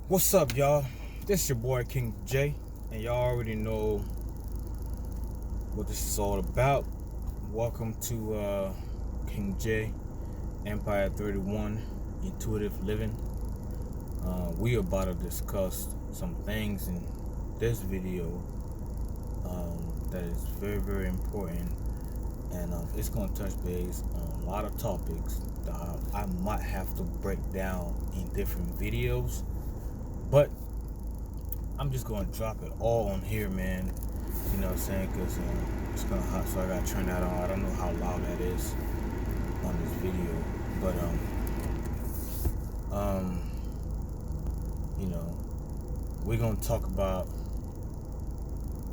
What's up, y'all? This your boy King J, and y'all already know what this is all about. Welcome to King J, Empire 31, Intuitive Living. We about to discuss some things in this video that is very, very important, and it's going to touch base on a lot of topics that I might have to break down in different videos, but I'm just gonna drop it all on here, man. You know what I'm saying? Because it's kind of hot, so I gotta turn that on. I don't know how loud that is on this video, but you know, we're gonna talk about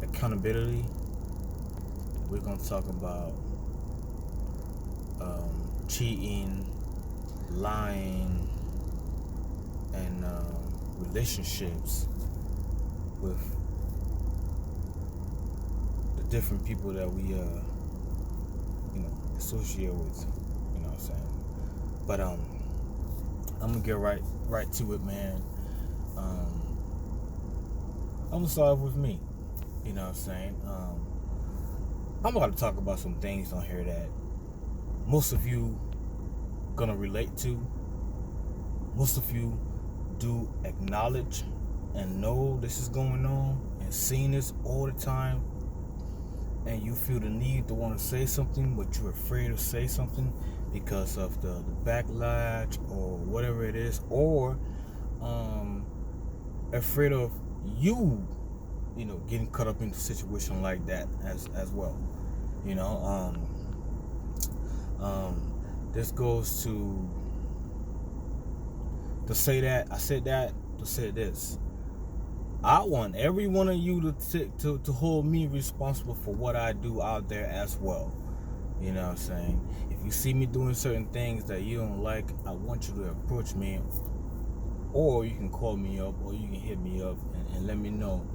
accountability. We're gonna talk about cheating, lying, and relationships with the different people that we associate with, you know what I'm saying? But I'm gonna get right to it, man. I'm gonna start off with me, you know what I'm saying? I'm about to talk about some things on here that most of you gonna relate to. Most of you do acknowledge and know this is going on and seeing this all the time, and you feel the need to want to say something, but you're afraid to say something because of the backlash or whatever it is, or afraid of you getting caught up in a situation like that as well. This goes to say that I said that to say this. I want every one of you to hold me responsible for what I do out there as well. You know what I'm saying? If you see me doing certain things that you don't like, I want you to approach me, or you can call me up, or you can hit me up and let me know.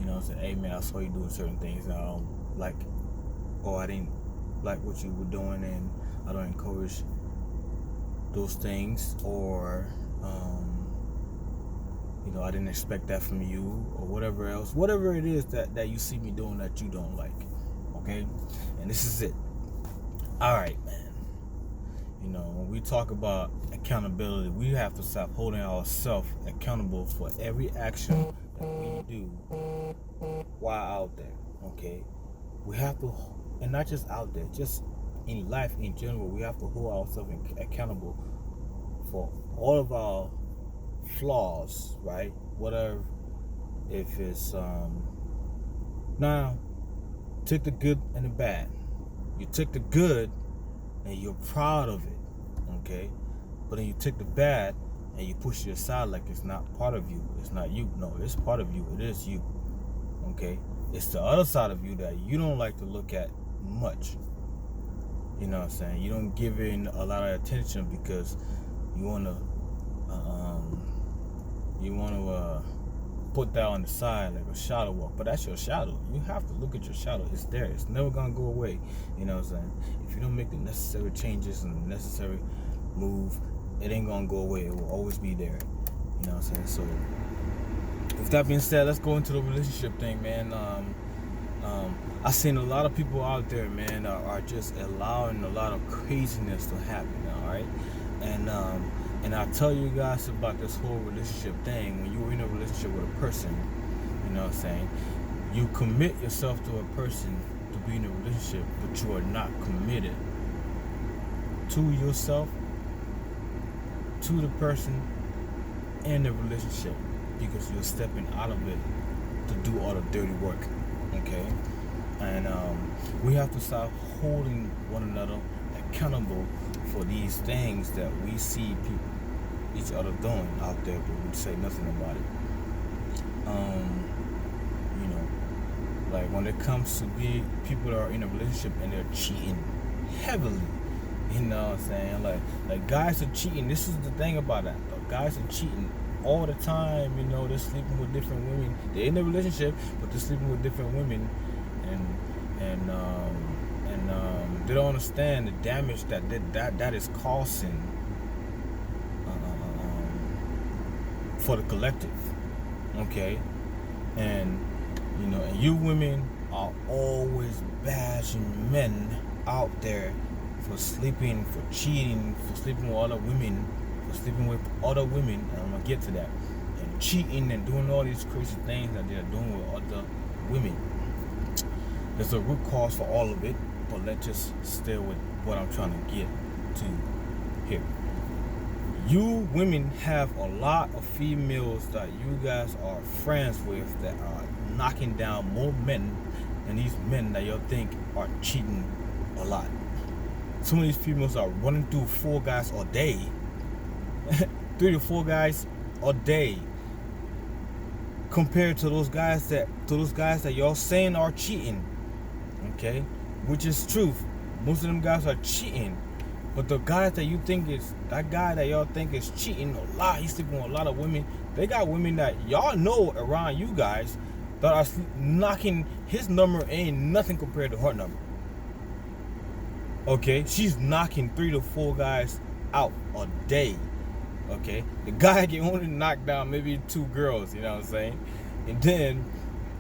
You know what I'm saying? Hey man, I saw you doing certain things that I don't like, or I didn't like what you were doing, and I don't encourage those things, or I didn't expect that from you, or whatever else, whatever it is that you see me doing that you don't like. Okay? And this is it. All right, man. When we talk about accountability, we have to stop holding ourselves accountable for every action that we do while out there. Okay? We have to, and not just out there, just in life in general, we have to hold ourselves accountable for all of our flaws, right? Whatever, if it's now take the good and the bad. You take the good and you're proud of it, okay? But then you take the bad and you push it aside like it's not part of you. It's not you. No, it's part of you. It is you, okay? It's the other side of you that you don't like to look at much. You know what I'm saying? You don't give it a lot of attention because you want to put that on the side like a shadow walk. But that's your shadow. You have to look at your shadow. It's there. It's never gonna go away. You know what I'm saying? If you don't make the necessary changes and the necessary move, it ain't gonna go away. It will always be there. You know what I'm saying? So with that being said, let's go into the relationship thing, man. I've seen a lot of people out there, man, are just allowing a lot of craziness to happen, all right? And I'll tell you guys about this whole relationship thing. When you're in a relationship with a person, you know what I'm saying, you commit yourself to a person to be in a relationship, but you are not committed to yourself, to the person, and the relationship, because you're stepping out of it to do all the dirty work, okay? And we have to stop holding one another accountable for these things that we see each other doing out there, but we say nothing about it. Like when it comes to people that are in a relationship and they're cheating heavily, you know what I'm saying? Like guys are cheating. This is the thing about that, though. Guys are cheating all the time. They're sleeping with different women. They're in a relationship, but they're sleeping with different women, and they don't understand the damage that is causing for the collective. Okay? And and you women are always bashing men out there for sleeping, for cheating, for sleeping with other women, for sleeping with other women, and I'm gonna get to that, and cheating and doing all these crazy things that they're doing with other women. There's a root cause for all of it, but let's just stay with what I'm trying to get to here. You women have a lot of females that you guys are friends with that are knocking down more men than these men that y'all think are cheating a lot. Some of these females are running through 4 guys a day. 3 to 4 guys a day. Compared to those guys that y'all saying are cheating. Okay? Which is truth. Most of them guys are cheating. But the guys that you think is, that guy that y'all think is cheating a lot, he's sleeping with a lot of women. They got women that y'all know around you guys that are knocking, his number ain't nothing compared to her number. Okay? She's knocking 3 to 4 guys out a day. Okay? The guy can only knock down maybe 2 girls, you know what I'm saying? And then,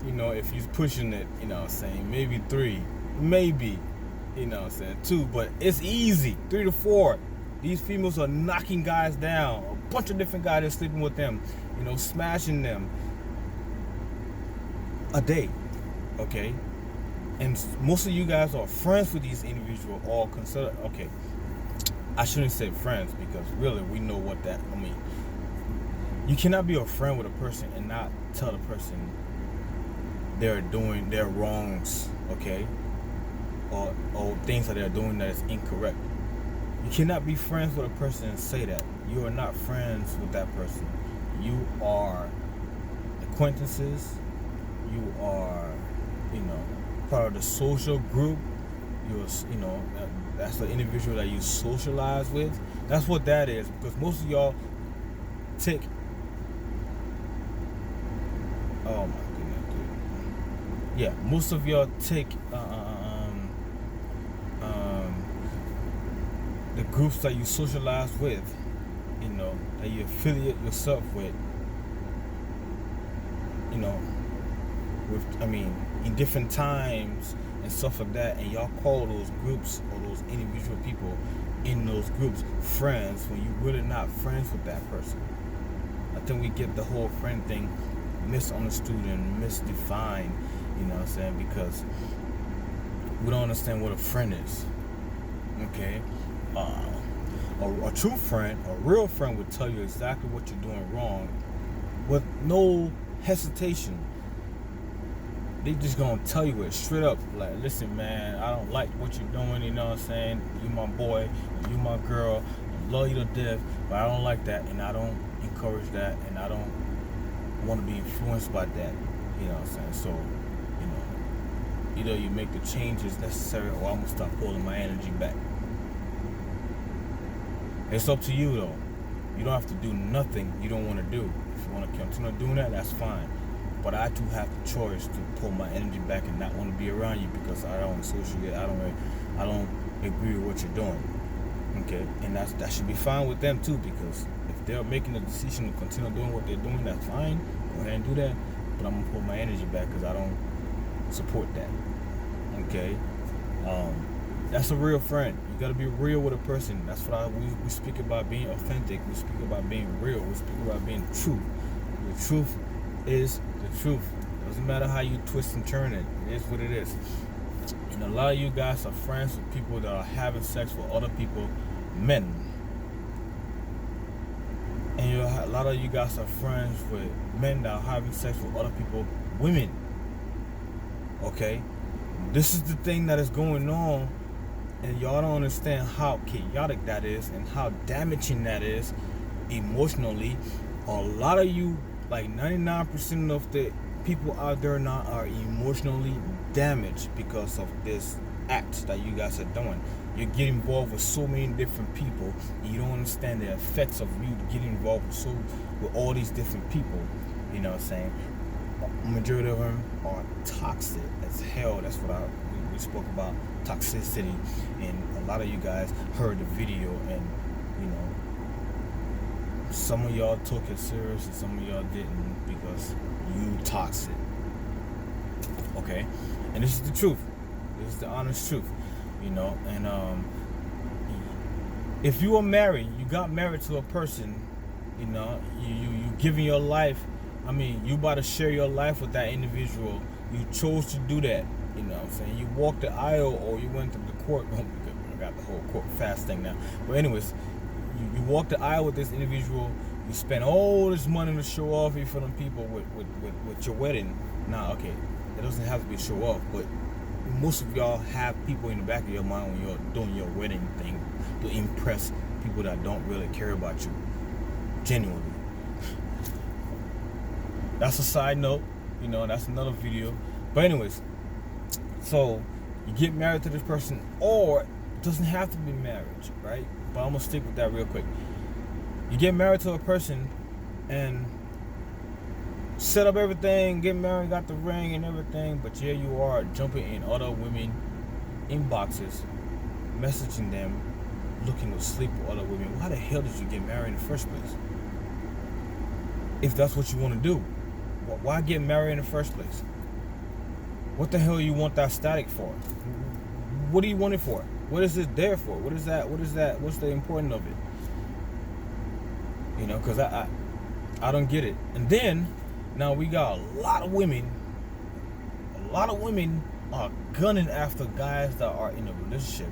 if he's pushing it, you know what I'm saying, maybe 3. Maybe. You know what I'm saying, 2, but it's easy. 3 to 4. These females are knocking guys down. A bunch of different guys are sleeping with them, smashing them a day. Okay? And most of you guys are friends with these individuals, or consider, okay, I shouldn't say friends, because really we know what that, you cannot be a friend with a person and not tell the person they're doing their wrongs, okay? Or things that they're doing that is incorrect. You cannot be friends with a person and say that. You are not friends with that person. You are acquaintances. You are, part of the social group. That's the individual that you socialize with. That's what that is. Because most of y'all take, oh my goodness, dude. Yeah, most of y'all take the groups that you socialize with, that you affiliate yourself with, in different times and stuff like that, and y'all call those groups or those individual people in those groups friends when you're really not friends with that person. I think we get the whole friend thing misunderstood and misdefined, because we don't understand what a friend is. Okay? A true friend, a real friend, would tell you exactly what you're doing wrong with no hesitation. They just gonna tell you it straight up. Like, listen, man, I don't like what you're doing, you know what I'm saying? You my boy, you my girl, I love you to death, but I don't like that, and I don't encourage that, and I don't want to be influenced by that, you know what I'm saying? So, either you make the changes necessary, or I'm gonna start pulling my energy back. It's up to you, though. You don't have to do nothing you don't want to do. If you want to continue doing that, that's fine. But I too have the choice to pull my energy back and not want to be around you because I don't associate. I don't agree with what you're doing. Okay, and that should be fine with them too, because if they're making the decision to continue doing what they're doing, that's fine. Go ahead and do that. But I'm gonna pull my energy back because I don't support that. Okay. That's a real friend. You gotta be real with a person. That's what we speak about, being authentic. We speak about being real. We speak about being true. The truth is the truth. Doesn't matter how you twist and turn it. It is what it is. And a lot of you guys are friends with people that are having sex with other people, men. And a lot of you guys are friends with men that are having sex with other people, women. Okay? This is the thing that is going on. And y'all don't understand how chaotic that is and how damaging that is emotionally. A lot of you, like 99% of the people out there now, are emotionally damaged because of this act that you guys are doing. You get involved with so many different people, and you don't understand the effects of you getting involved with all these different people. You know what I'm saying? Majority of them are toxic as hell. That's what we spoke about, toxicity, and a lot of you guys heard the video, and Some of y'all took it serious and some of y'all didn't because you toxic. Okay? And this is the truth. This is the honest truth. And if you are married, you got married to a person, you giving your life, you about to share your life with that individual. You chose to do that, what I'm saying? You walked the aisle or you went to the court. I got the whole court fast thing now. But anyways, you walked the aisle with this individual. You spend all this money to show off for them people with your wedding. Now, okay, it doesn't have to be show off, but most of y'all have people in the back of your mind when you're doing your wedding thing to impress people that don't really care about you genuinely. That's a side note, that's another video. But anyways, so you get married to this person, or it doesn't have to be marriage, right? But I'm gonna stick with that real quick. You get married to a person and set up everything, get married, got the ring and everything, but here you are jumping in other women inboxes, messaging them, looking to sleep with other women. Why the hell did you get married in the first place? If that's what you want to do, why get married in the first place? What the hell you want that static for? What do you want it for? What is it there for? What is that? What's the importance of it? Because I don't get it. And then now we got a lot of women are gunning after guys that are in a relationship.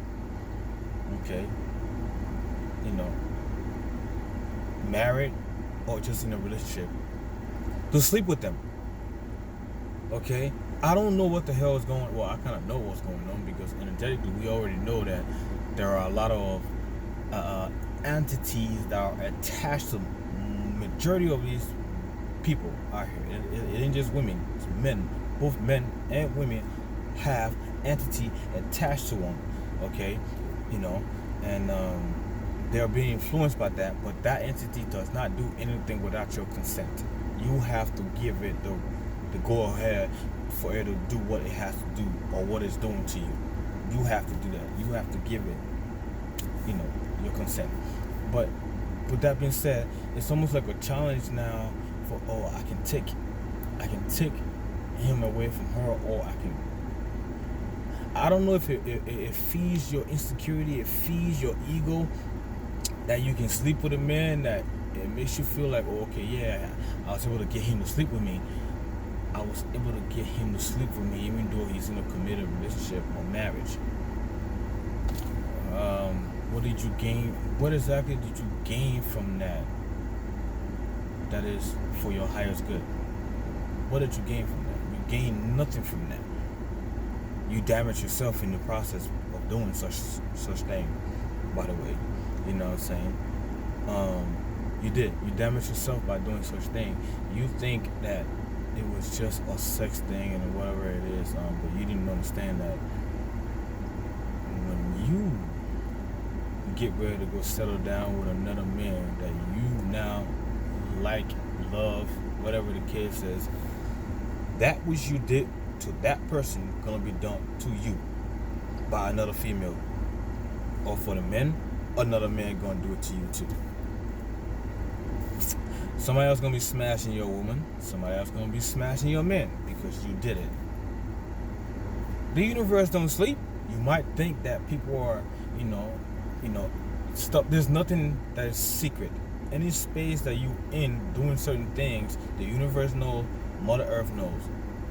Okay. Married or just in a relationship, to sleep with them. Okay? I don't know what the hell is going on. Well, I kind of know what's going on because energetically we already know that there are a lot of entities that are attached to majority of these people out here. It ain't just women, it's men. Both men and women have entity attached to them. Okay? And they're being influenced by that, but that entity does not do anything without your consent. You have to give it the go ahead for it to do what it has to do or what it's doing to you. You have to do that. You have to give it, your consent. But with that being said, it's almost like a challenge now for, I can take him away from her, or I don't know if it feeds your insecurity, it feeds your ego, that you can sleep with a man, that it makes you feel like, okay, yeah, I was able to get him to sleep with me. I was able to get him to sleep with me even though he's in a committed relationship or marriage. What did you gain? What exactly did you gain from that? That is for your highest good. What did you gain from that? You gain nothing from that. You damage yourself in the process of doing such thing, by the way. You know what I'm saying? You did. You damaged yourself by doing such thing. You think that it was just a sex thing and whatever it is, but you didn't understand that when you get ready to go settle down with another man that you now like, love, whatever the case is, that which you did to that person gonna be done to you by another female. Or for the men, another man gonna do it to you too. Somebody else gonna be smashing your woman. Somebody else gonna be smashing your man because you did it. The universe don't sleep. You might think that people are, stuff. There's nothing that is secret. Any space that you in doing certain things, the universe knows, Mother Earth knows.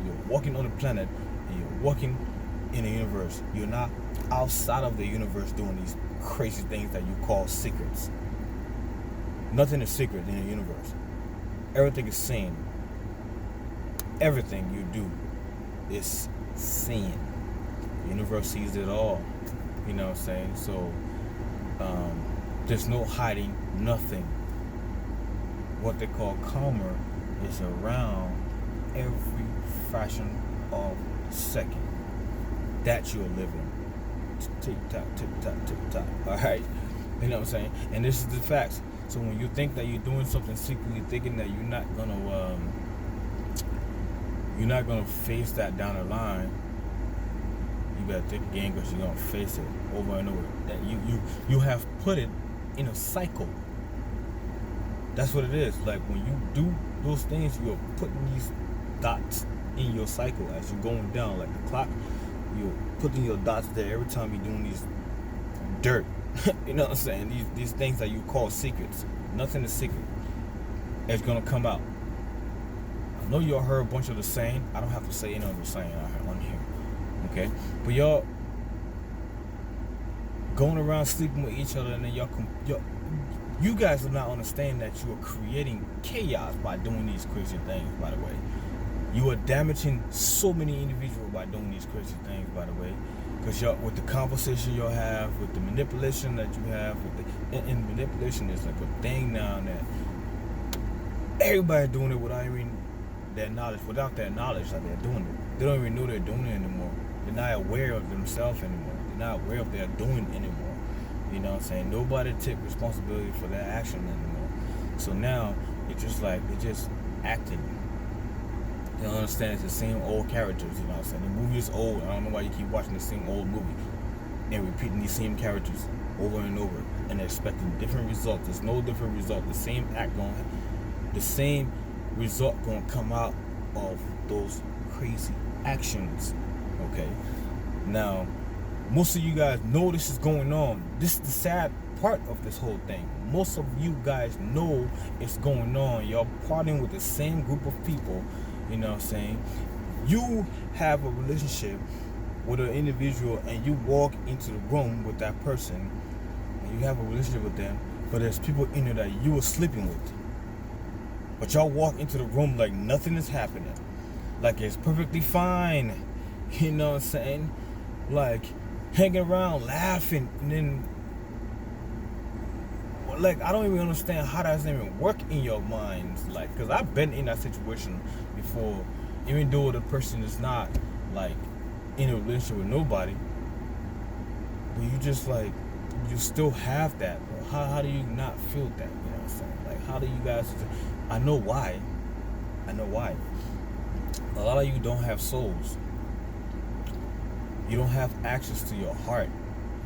You're walking on the planet and you're walking in the universe. You're not outside of the universe doing these crazy things that you call secrets. Nothing is secret in the universe. Everything is seen. Everything you do is seen. The universe sees it all. You know what I'm saying? So there's no hiding, nothing. What they call karma is around every fraction of a second that you're living. Tick tock, tick tock, tick tock. Alright? You know what I'm saying? And this is the facts. So when you think that you're doing something secretly, thinking that you're not gonna face that down the line, you better think again, because you're gonna face it over and over. That you have put it in a cycle That's what it is. Like when you do those things, you're putting these dots in your cycle as you're going down, like the clock. You're putting your dots there every time you're doing these dirt. You know what I'm saying? These things that you call secrets. Nothing is secret. It's gonna come out. I know y'all heard a bunch of the saying. I don't have to say any of the saying on here. Okay? But y'all going around sleeping with each other, and then you guys do not understand that you are creating chaos by doing these crazy things, by the way. You are damaging so many individuals by doing these crazy things, by the way. Because with the conversation you'll have, with the manipulation that you have, and manipulation is like a thing now that everybody's doing it without even their knowledge, that they're doing it. They don't even know they're doing it anymore. They're not aware of themselves anymore. They're not aware of they're doing it anymore. You know what I'm saying? Nobody take responsibility for their action anymore. So now it's just like they're just acting. You don't understand? It's the same old characters. You know what I'm saying? The movie is old. I don't know why you keep watching the same old movie and repeating these same characters over and over and expecting different results. There's no different result. The same result going to come out of those crazy actions. Okay. Now, most of you guys know this is going on. This is the sad part of this whole thing. Most of you guys know it's going on. Y'all partying with the same group of people. You know what I'm saying? You have a relationship with an individual and you walk into the room with that person and you have a relationship with them, but there's people in there that you were sleeping with. But y'all walk into the room like nothing is happening. Like it's perfectly fine. You know what I'm saying? Like hanging around, laughing, and then like I don't even understand how that doesn't even work in your minds. Like, cause I've been in that situation before, even though the person is not like in a relationship with nobody, but you just like you still have that. How do you not feel that? You know what I'm saying? Like, how do you guys? I know why. A lot of you don't have souls. You don't have access to your heart.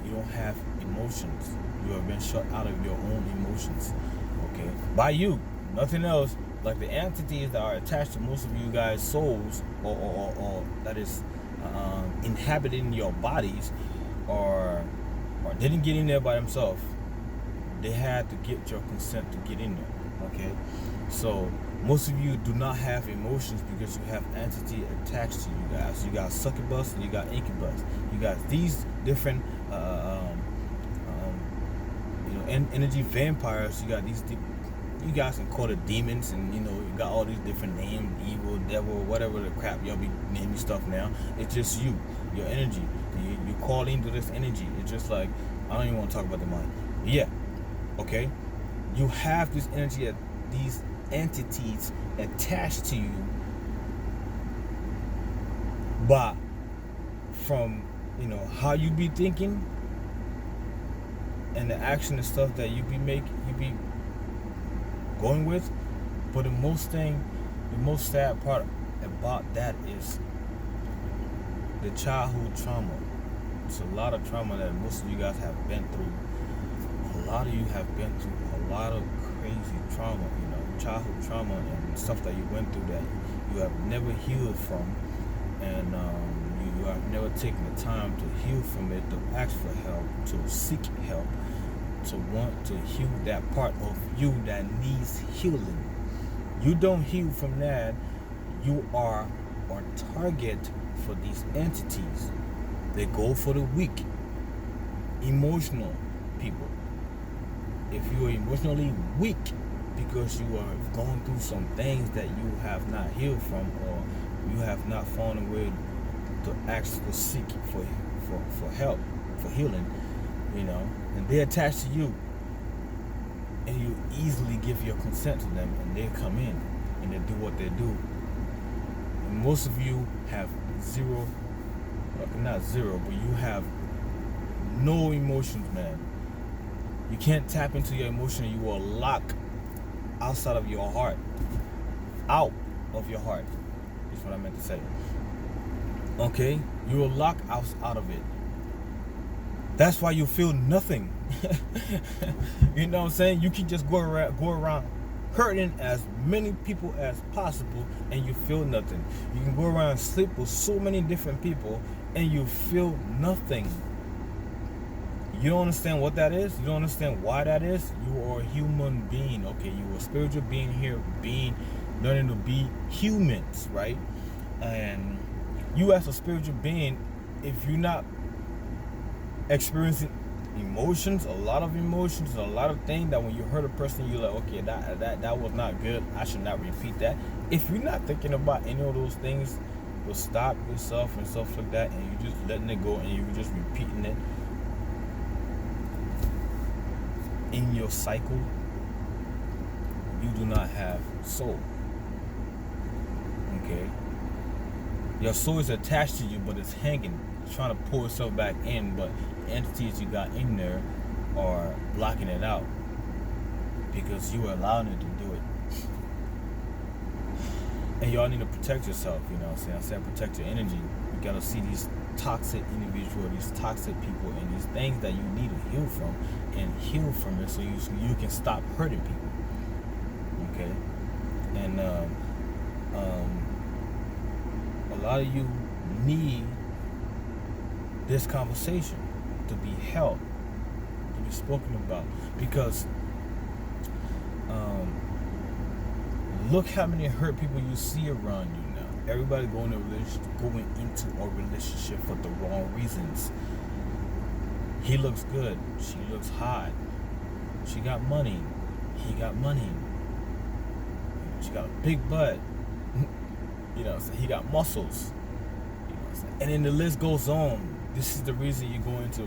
You don't have emotions. You have been shut out of your own emotions, okay? By you, nothing else. Like the entities that are attached to most of you guys' souls, or that is inhabiting your bodies, or didn't get in there by themselves. They had to get your consent to get in there, okay? So most of you do not have emotions because you have entity attached to you guys. You got succubus and you got incubus. You got these different energy vampires. You got these you guys can call it demons, and you got all these different names, evil, devil, whatever the crap y'all be naming stuff now. It's just your energy. You call into this energy. It's just like, I don't even want to talk about the mind. Yeah, okay, you have this energy, these entities attached to you, but from how you be thinking and the action and stuff that you be going with. But the most sad part about that is the childhood trauma. It's a lot of trauma that most of you guys have been through. A lot of you have been through a lot of crazy trauma, childhood trauma and stuff that you went through that you have never healed from, and you have never taken the time to heal from it, to ask for help, to seek help, to want to heal that part of you that needs healing. You don't heal from that. You are on target for these entities. They go for the weak, emotional people. If you are emotionally weak because you are going through some things that you have not healed from, or you have not found a way to ask or seek for help, for healing, and they attach to you, and you easily give your consent to them, and they come in and they do what they do. And most of you have not zero, but you have no emotions, man. You can't tap into your emotion. You are locked outside of your heart. Out of your heart is what I meant to say. Okay? You are locked out of it. That's why you feel nothing. You know what I'm saying? You can just go around hurting as many people as possible and you feel nothing. You can go around and sleep with so many different people and you feel nothing. You don't understand what that is? You don't understand why that is? You are a human being, okay? You are a spiritual being here, learning to be humans, right? And you as a spiritual being, if you're not experiencing emotions, a lot of emotions, a lot of things that when you hurt a person, you're like, okay, that was not good. I should not repeat that. If you're not thinking about any of those things, you'll stop yourself and stuff like that, and you're just letting it go, and you're just repeating it in your cycle. You do not have soul. Okay? Your soul is attached to you, but it's hanging, trying to pull itself back in, but entities you got in there are blocking it out because you are allowing it to do it. And y'all need to protect yourself, you know what I'm saying? I said protect your energy. You gotta see these toxic individuals, these toxic people, and these things that you need to heal from, and heal from it so you can stop hurting people. Okay? And a lot of you need this conversation to be held, to be spoken about, because look how many hurt people you see around you now. Everybody going into a relationship for the wrong reasons. He looks good, she looks hot, she got money, he got money, she got a big butt, you know, so he got muscles, you know, and then the list goes on. This is the reason you go into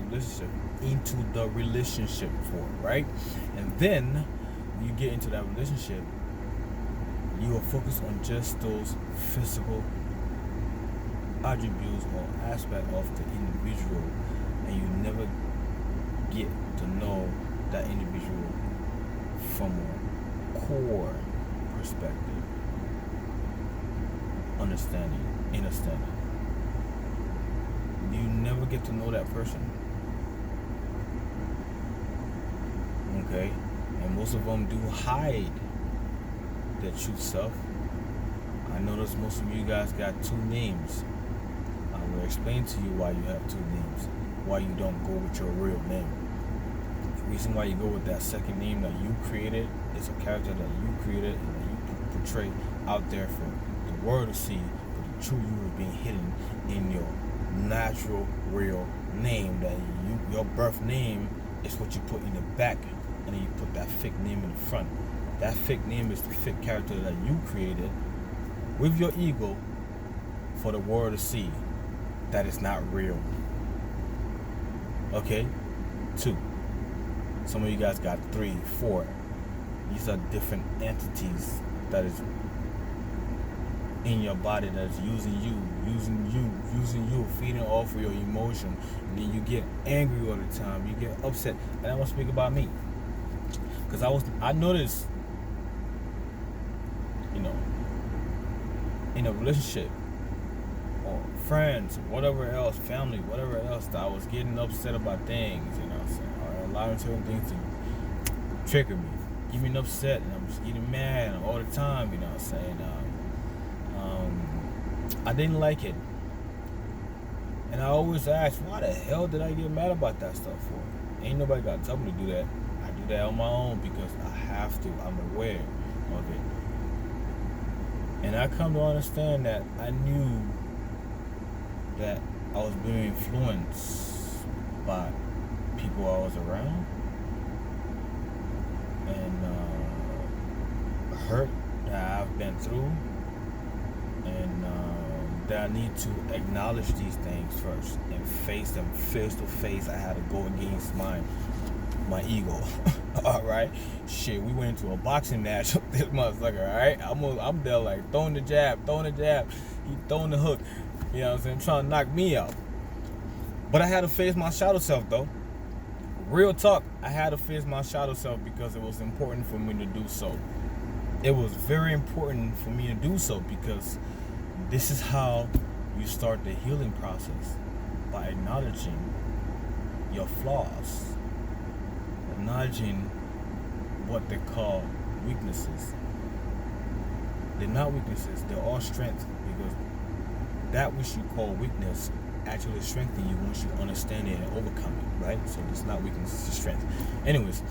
the relationship for, right? And then when you get into that relationship, you are focused on just those physical attributes or aspect of the individual, and you never get to know that individual from a core perspective, understanding. You never get to know that person. Okay? And most of them do hide their true self. I notice most of you guys got two names. I will explain to you why you have two names, why you don't go with your real name. The reason why you go with that second name that you created is a character that you created and that you portray out there for the world to see, but the true you is being hidden in your natural real name. That your birth name is what you put in the back, and then you put that fake name in the front. That fake name is the fake character that you created with your ego for the world to see that it's not real. Okay? 2. Some of you guys got 3, 4. These are different entities that is in your body that's using you, feeding off of your emotion. And then you get angry all the time, you get upset. And I'm gonna speak about me. Because I noticed, you know, in a relationship or friends, whatever else, family, whatever else, that I was getting upset about things, you know what I'm saying, or allowing certain things to trigger me, get me upset, and I'm just getting mad all the time, you know what I'm saying. I didn't like it. And I always ask, why the hell did I get mad about that stuff for? Ain't nobody got to tell me to do that. I do that on my own because I have to. I'm aware of it. And I come to understand that I knew that I was being influenced by people I was around, and hurt that I've been through, and that I need to acknowledge these things first and face them face to face. I had to go against my ego. All right, shit. We went into a boxing match with this motherfucker. All right, I'm there like throwing the jab, he throwing the hook. You know what I'm saying? Trying to knock me out. But I had to face my shadow self though. Real talk, I had to face my shadow self because it was important for me to do so. It was very important for me to do so because this is how you start the healing process, by acknowledging your flaws, acknowledging what they call weaknesses. They're not weaknesses. They're all strengths, because that which you call weakness actually strengthens you once you understand it and overcome it, right? So it's not weakness, it's strength. Anyways,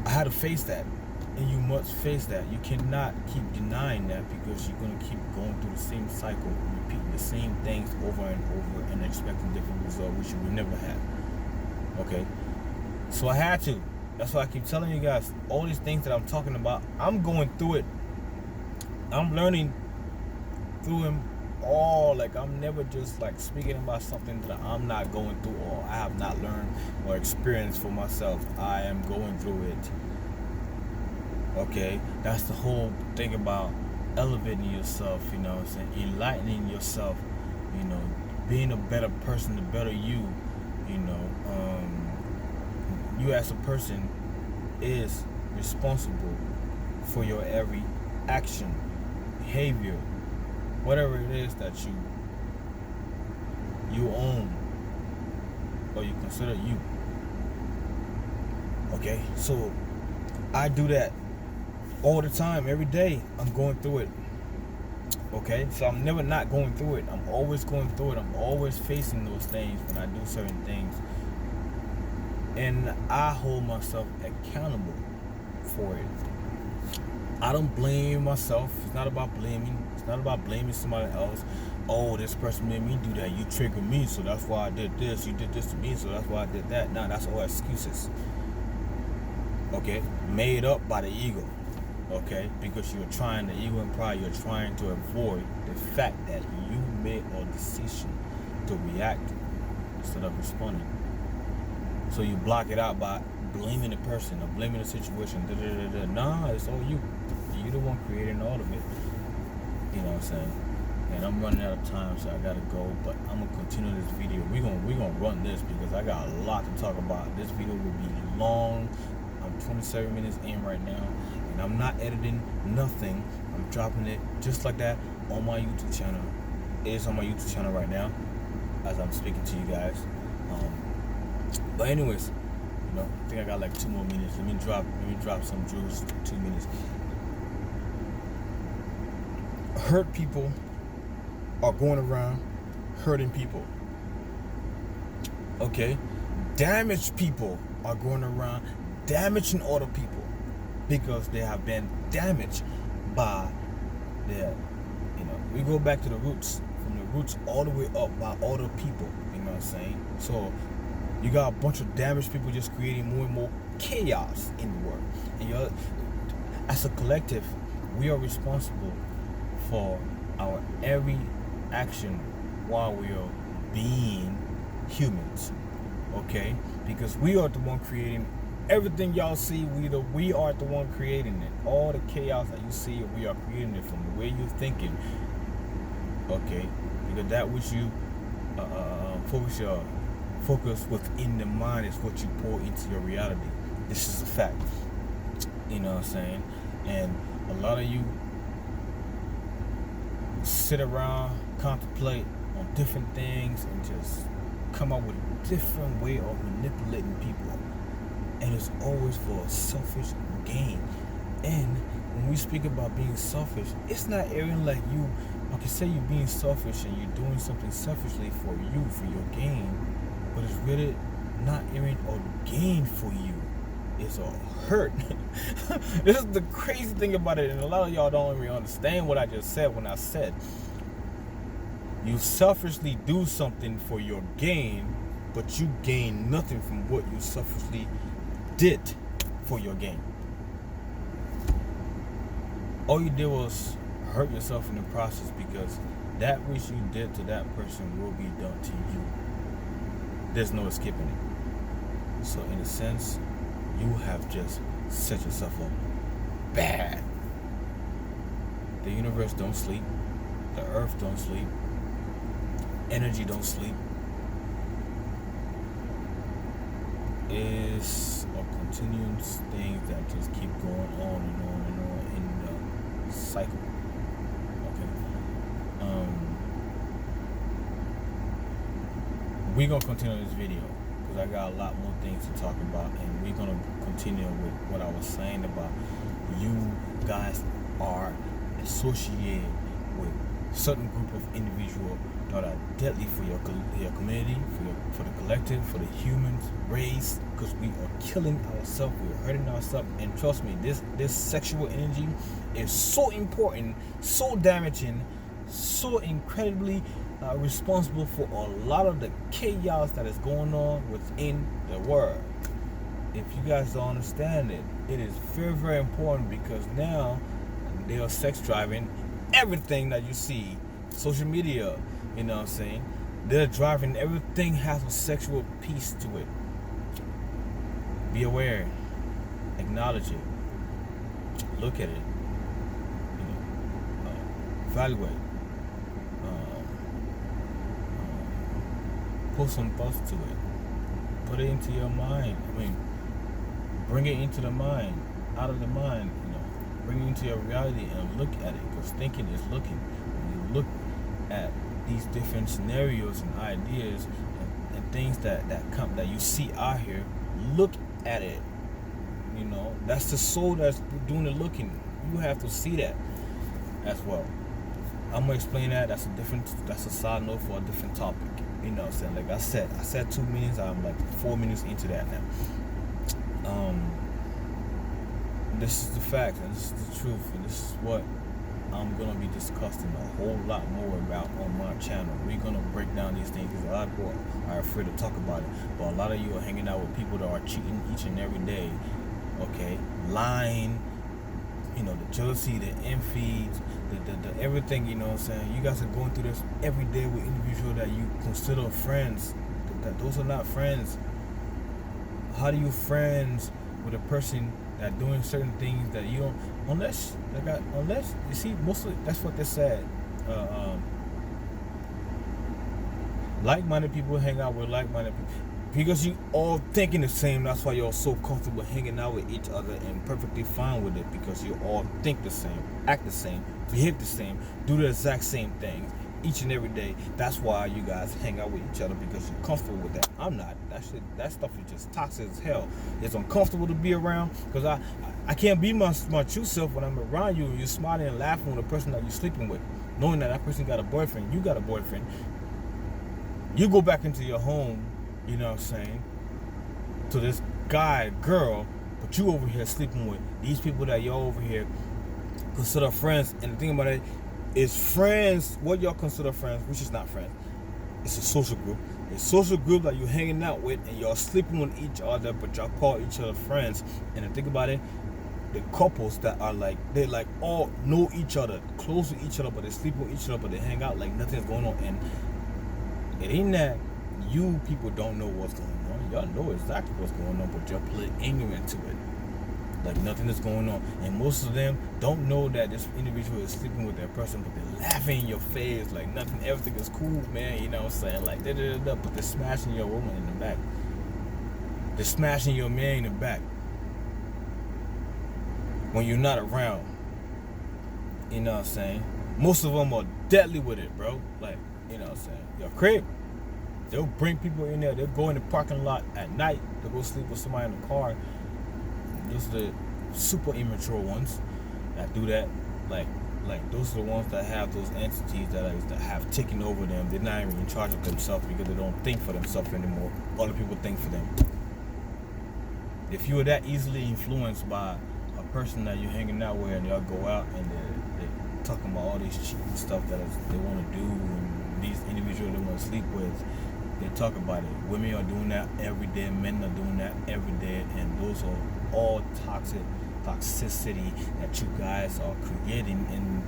I had to face that, and you must face that. You cannot keep denying that, because you're going to keep going through the same cycle, repeating the same things over and over and expecting different results, which you will never have. Okay? So I had to. That's why I keep telling you guys, all these things that I'm talking about, I'm going through it. I'm learning through them all. Like, I'm never just like speaking about something that I'm not going through or I have not learned or experienced for myself. I am going through it. Okay? That's the whole thing about elevating yourself, you know what I'm saying? Enlightening yourself, you know, being a better person, the better you, you know. You as a person is responsible for your every action, behavior, whatever it is that you own or you consider you. Okay, so I do that all the time, every day. I'm going through it. Okay, so I'm never not going through it. I'm always going through it. I'm always facing those things when I do certain things. And I hold myself accountable for it. I don't blame myself. It's not about blaming. It's not about blaming somebody else. Oh, this person made me do that. You triggered me, so that's why I did this. You did this to me, so that's why I did that. Nah, that's all excuses. Okay? Made up by the ego. Okay? Because you're trying, the ego and pride, you're trying to avoid the fact that you made a decision to react instead of responding. So you block it out by blaming the person or blaming the situation. Nah, it's all you. You're the one creating all of it. You know what I'm saying? And I'm running out of time, so I gotta go. But I'm gonna continue this video. We're gonna run this because I got a lot to talk about. This video will be long. I'm 27 minutes in right now, and I'm not editing nothing. I'm dropping it just like that on my YouTube channel. It is on my YouTube channel right now as I'm speaking to you guys. But anyways, you know, I think I got like 2 more minutes. Let me drop some jewels. 2 minutes. Hurt people are going around hurting people. Okay? Damaged people are going around damaging other people because they have been damaged by their, you know, we go back to the roots, from the roots all the way up by other people, you know what I'm saying? So you got a bunch of damaged people just creating more and more chaos in the world. And as a collective, we are responsible for our every action while we are being humans. Okay? Because we are the one creating everything y'all see. We are the one creating it. All the chaos that you see, we are creating it from the way you're thinking. Okay? Because that which you focus within the mind is what you pour into your reality. This is a fact. You know what I'm saying? And a lot of you sit around, contemplate on different things, and just come up with a different way of manipulating people. And it's always for a selfish gain. And when we speak about being selfish, it's not even like you, like you say you're being selfish and you're doing something selfishly for you, for your gain, but it's really not even a gain for you. It's a hurt. This is the crazy thing about it, and a lot of y'all don't even understand what I just said when I said you selfishly do something for your gain, but you gain nothing from what you selfishly did for your gain. All you did was hurt yourself in the process, because that which you did to that person will be done to you. There's no escaping it. So in a sense, you have just set yourself up bad. The universe don't sleep. The earth don't sleep. Energy don't sleep. It's a continuous thing that just keep going on and on and on in the cycle. Okay. We're gonna continue this video because I got a lot more things to talk about, and we're gonna continue with what I was saying about you guys are associated with certain group of individuals that are deadly for your community, for the collective, for the human race, because we are killing ourselves, we are hurting ourselves, and trust me, this sexual energy is so important, so damaging, so incredibly responsible for a lot of the chaos that is going on within the world. If you guys don't understand it, it is very, very important, because now they are sex driving everything that you see. Social media, you know what I'm saying? They're driving everything, has a sexual piece to it. Be aware, acknowledge it, look at it, evaluate, put some thoughts to it, put it into your mind. Bring it into the mind, out of the mind, bring it into your reality and look at it, because thinking is looking. When you look at these different scenarios and ideas and things that you see out here, look at it. That's the soul that's doing the looking. You have to see that as well. I'm gonna explain that. That's a side note for a different topic. You know what I'm saying? Like I said 2 minutes. I'm like 4 minutes into that now. This is the fact, and this is the truth, and this is what I'm gonna be discussing a whole lot more about on my channel. We're gonna break down these things, because a lot of people are afraid to talk about it. But a lot of you are hanging out with people that are cheating each and every day, okay? Lying, the jealousy, the envy, the everything, you know what I'm saying? You guys are going through this every day with individuals that you consider friends. That those are not friends. How do you friends with a person that doing certain things that you don't, unless you see, mostly that's what they said. Like-minded people hang out with like-minded people, because you all thinking the same. That's why you're so comfortable hanging out with each other and perfectly fine with it, because you all think the same, act the same, behave the same, do the exact same things each and every day. That's why you guys hang out with each other, because you're comfortable with that. I'm not. That stuff is just toxic as hell. It's uncomfortable to be around, because I can't be my true self when I'm around you and you're smiling and laughing with the person that you're sleeping with, knowing that person got a boyfriend, you got a boyfriend. You go back into your home, you know what I'm saying, to this guy, girl, but you over here sleeping with these people that y'all over here consider friends. And the thing about it is, friends, what y'all consider friends, which is not friends, it's a social group. A social group that you're hanging out with, and y'all sleeping with each other, but y'all call each other friends. And the thing about it, the couples that are they all know each other, close to each other, but they sleep with each other, but they hang out like nothing's going on. And it ain't that you people don't know what's going on. Y'all know exactly what's going on, but y'all play ignorant to it, like nothing is going on. And most of them don't know that this individual is sleeping with that person, but they're laughing in your face like nothing, everything is cool, man. You know what I'm saying? Like but they're smashing your woman in the back. They're smashing your man in the back when you're not around. You know what I'm saying? Most of them are deadly with it, bro. Like, you know what I'm saying? Your crib, they'll bring people in there. They'll go in the parking lot at night. They'll go sleep with somebody in the car. Those are the super immature ones that do that. Like those are the ones that have those entities that have taken over them. They're not even in charge of themselves, because they don't think for themselves anymore. Other people think for them. If you are that easily influenced by a person that you're hanging out with, and y'all go out and they're talking about all these cheating stuff that they want to do, and these individuals they want to sleep with, they talk about it. Women are doing that every day. Men are doing that every day, and those are all toxicity that you guys are creating, and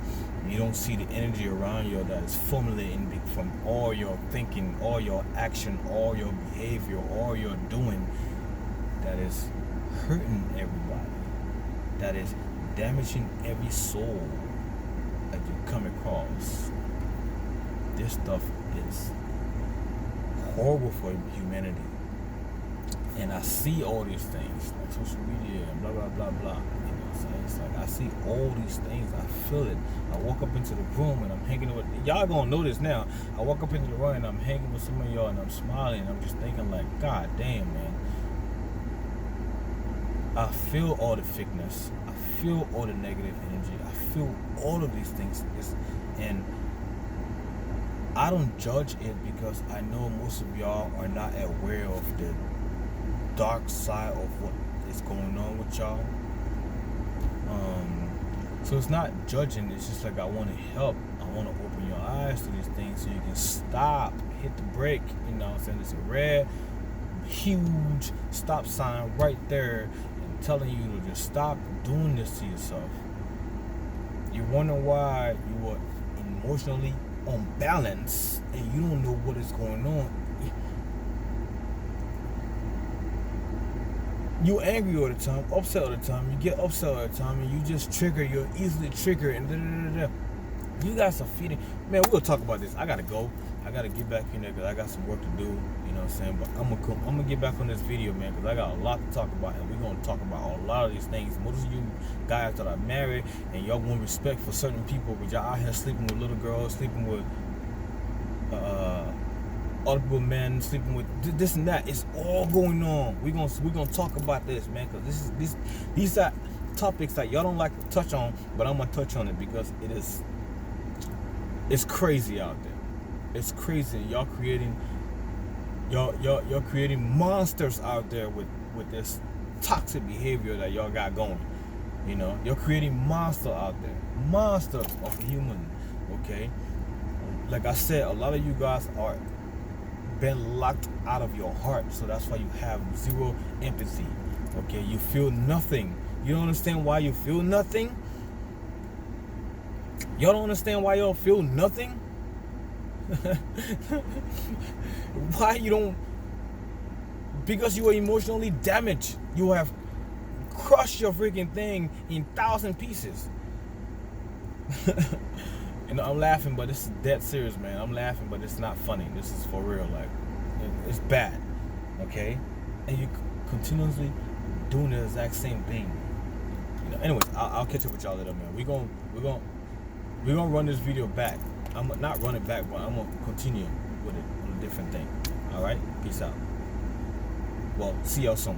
you don't see the energy around you that is formulating from all your thinking, all your action, all your behavior, all your doing, that is hurting everybody, that is damaging every soul that you come across. This stuff is horrible for humanity. And I see all these things like social media and blah blah blah blah. You know, saying? It's like I see all these things, I feel it. I walk up into the room and I'm hanging with y'all gonna know this now. I walk up into the room and I'm hanging with some of y'all and I'm smiling and I'm just thinking like, God damn, man. I feel all the fakeness. I feel all the negative energy. I feel all of these things. And I don't judge it because I know most of y'all are not aware of the dark side of what is going on with y'all. So it's not judging, it's just like I want to help. I want to open your eyes to these things so you can stop, hit the brake. You know what I'm saying? It's a red, huge stop sign right there and telling you to just stop doing this to yourself. You wonder why you are emotionally unbalanced and you don't know what is going on. You're angry all the time, upset all the time. You get upset all the time, and you just trigger. You're easily triggered, and you got some feeling. Man, we'll talk about this. I gotta go. I gotta get back in there because I got some work to do. You know what I'm saying? But I'm gonna get back on this video, man, because I got a lot to talk about, and we're gonna talk about a lot of these things. Most of you guys that are married and y'all want respect for certain people, but y'all out here sleeping with little girls, sleeping with other men, sleeping with this and that. It's all going on. We're gonna talk about this, man, because these are topics that y'all don't like to touch on, but I'm gonna touch on it because it's crazy out there. It's crazy. Y'all creating monsters out there with this toxic behavior that y'all got going. You know, you're creating monster out there, monster of a human. Okay, like I said, a lot of you guys are been locked out of your heart, so that's why you have zero empathy. Okay, you feel nothing. You don't understand why you feel nothing. Y'all don't understand why y'all feel nothing. Why you don't? Because you are emotionally damaged. You have crushed your freaking thing in 1,000 pieces. You know, I'm laughing, but this is dead serious, man. I'm laughing, but it's not funny. This is for real. Like, it's bad, okay? And you continuously doing the exact same thing. You know. Anyways, I'll catch up with y'all later, man. We're gonna run this video back. I'm not run it back, but I'm gonna continue with it on a different thing. All right, peace out. Well, see y'all soon.